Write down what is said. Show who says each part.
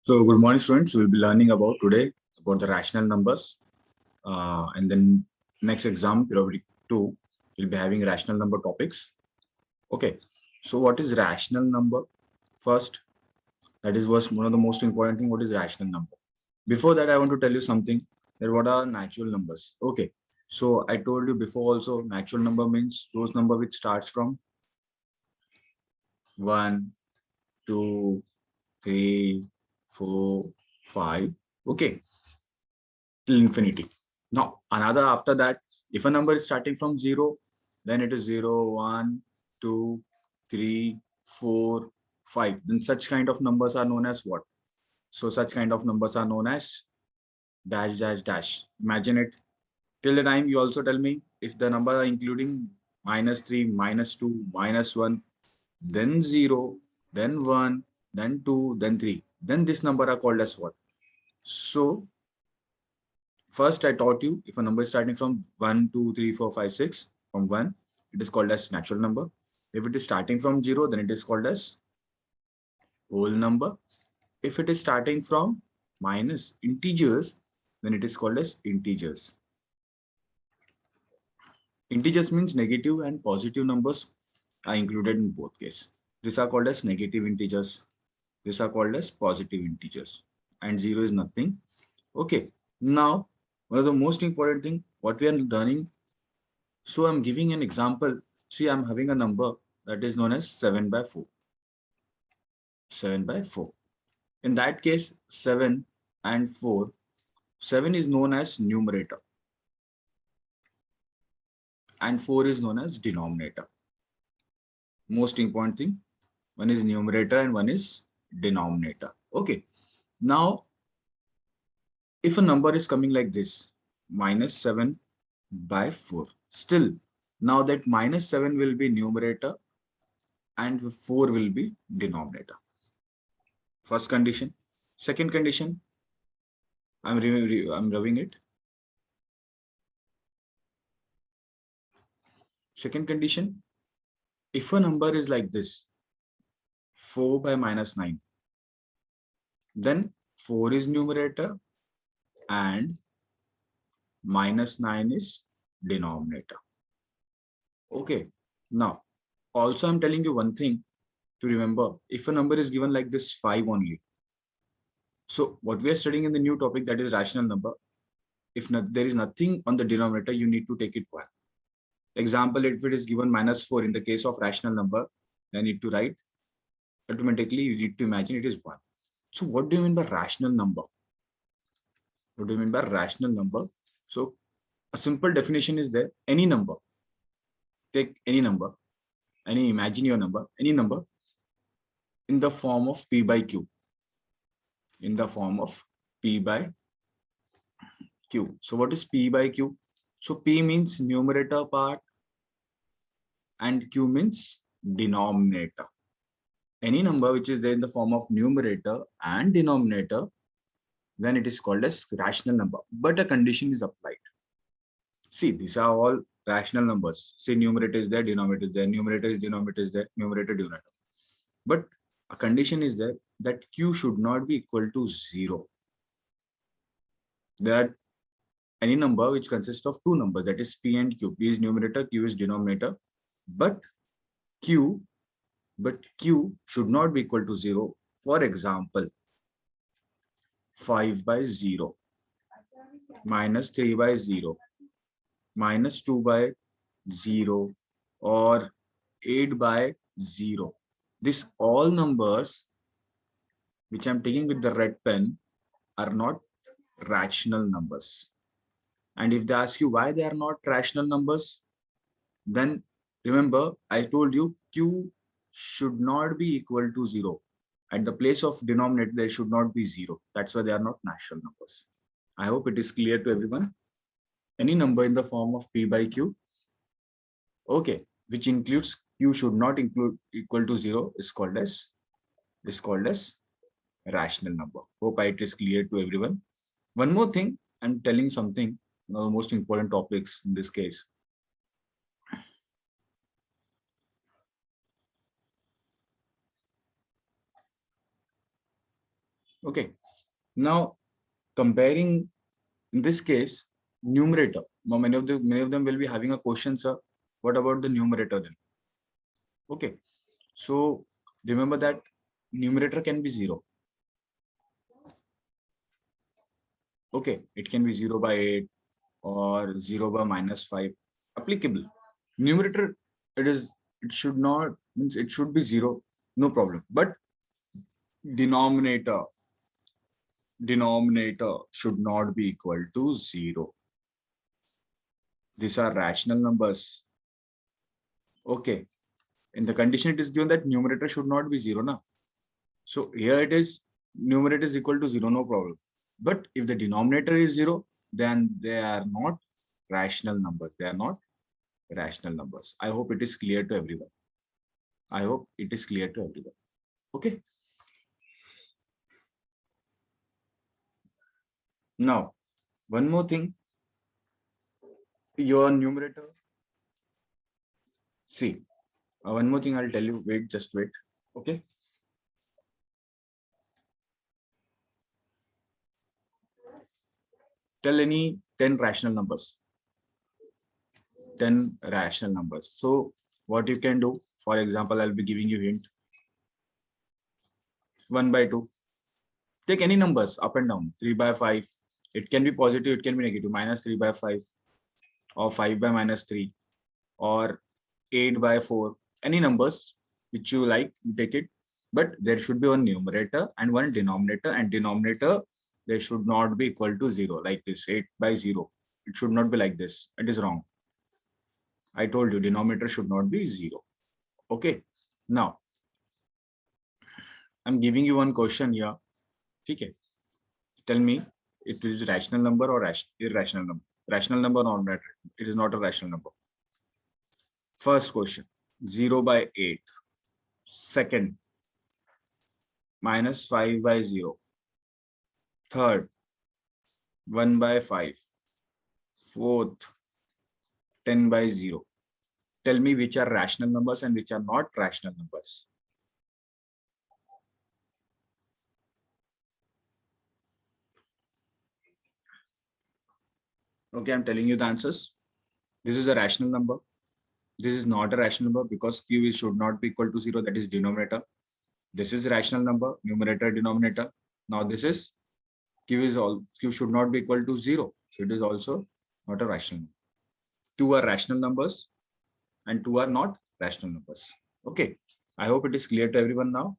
Speaker 1: So good morning, students. We'll be learning about today about the rational numbers, and then next exam, periodic 2, we'll be having rational number topics. Okay. So what is rational number? First, that is was one of the most important thing. What is rational number? Before that, I want to tell you something. That what are natural numbers? Okay. So I told you before also, natural number means those number which starts from 1, 2, 3, 4, 5. Okay, till infinity. Now, another after that, if a number is starting from 0, then it is 0, 1, 2, 3, 4, 5. Then such kind of numbers are known as what? So such kind of numbers are known as dash, dash, dash. Imagine it. Till the time you also tell me if the number are including -3, -2, -1, then 0, then 1, then 2, then 3. Then this number are called as what? So first, I taught you if a number is starting from 1, 2, 3, 4, 5, 6, from 1, it is called as natural number. If it is starting from 0, then it is called as whole number. If it is starting from minus integers, then it is called as integers. Integers means negative and positive numbers are included in both cases. These are called as negative integers. These are called as positive integers. And 0 is nothing. Okay. Now, one of the most important thing, what we are learning. So I'm giving an example. See, I'm having a number that is known as 7 by 4. 7 by 4. In that case, 7 and 4. 7 is known as numerator and 4 is known as denominator. Most important thing, one is numerator and one is denominator. Okay. Now, if a number is coming like this, -7 by 4, still, now that -7 will be numerator and 4 will be denominator. First condition. Second condition, I'm rubbing it. Second condition, if a number is like this, 4 by -9, then 4 is numerator and -9 is denominator. Okay. Now, also I'm telling you one thing to remember. If a number is given like this, 5 only. So what we are studying in the new topic, that is rational number. If not, there is nothing on the denominator, you need to take it 1. Example, if it is given -4 in the case of rational number, I need to write automatically, you need to imagine it is 1. So what do you mean by rational number? What do you mean by rational number? So a simple definition is there. Any number, take any number, imagine your number, any number in the form of P by Q, in the form of P by Q. So what is P by Q? So P means numerator part and Q means denominator. Any number which is there in the form of numerator and denominator, then it is called as rational number. But a condition is applied. See, these are all rational numbers. Say numerator is there, denominator is there, numerator is denominator is there, numerator, denominator. But a condition is there that Q should not be equal to 0. There are any number which consists of two numbers, that is P and Q. P is numerator, Q is denominator. But Q should not be equal to 0. For example, 5 by 0, -3 by 0, -2 by 0, or 8 by 0. These all numbers which I'm taking with the red pen are not rational numbers. And if they ask you why they are not rational numbers, then remember I told you Q should not be equal to 0. At the place of denominator, there should not be 0. That's why they are not natural numbers. I hope it is clear to everyone. Any number in the form of P by Q, okay, which includes Q should not include equal to 0, is called as rational number. Hope it is clear to everyone. One more thing, I'm telling something, one of the most important topics in this case. Okay. Now comparing in this case numerator. Now many of them will be having a question, sir. What about the numerator then? Okay. So remember that numerator can be 0. Okay. It can be 0 by 8 or 0 by -5. Applicable. Numerator, it should not, means it should be 0. No problem. But denominator, denominator should not be equal to 0. These are rational numbers. Okay. In the condition, it is given that numerator should not be 0. Na? So here it is, numerator is equal to 0, no problem. But if the denominator is 0, then they are not rational numbers. They are not rational numbers. I hope it is clear to everyone. I hope it is clear to everyone. Okay. Now, one more thing. Your numerator. See, one more thing I'll tell you. Wait, just wait. Okay. Tell any 10 rational numbers. 10 rational numbers. So what you can do, for example, I'll be giving you hint. 1 by 2. Take any numbers up and down. 3 by 5. It can be positive, it can be negative. -3 by 5 or 5 by -3 or 8 by 4. Any numbers which you like, you take it. But there should be one numerator and one denominator, and denominator, they should not be equal to 0 like this, 8 by 0. It should not be like this. It is wrong. I told you denominator should not be 0. Okay. Now, I'm giving you one question here. Okay. Tell me, it is rational number or irrational number. Rational number or not? It is not a rational number. First question, 0 by 8. Second, -5 by 0. Third, 1 by 5. Fourth, 10 by 0. Tell me which are rational numbers and which are not rational numbers. Okay, I'm telling you the answers. This is a rational number. This is not a rational number because q should not be equal to 0. That is denominator. This is rational number, numerator, denominator. Now this is q should not be equal to 0. So it is also not a rational number. 2 are rational numbers and 2 are not rational numbers. Okay. I hope it is clear to everyone now.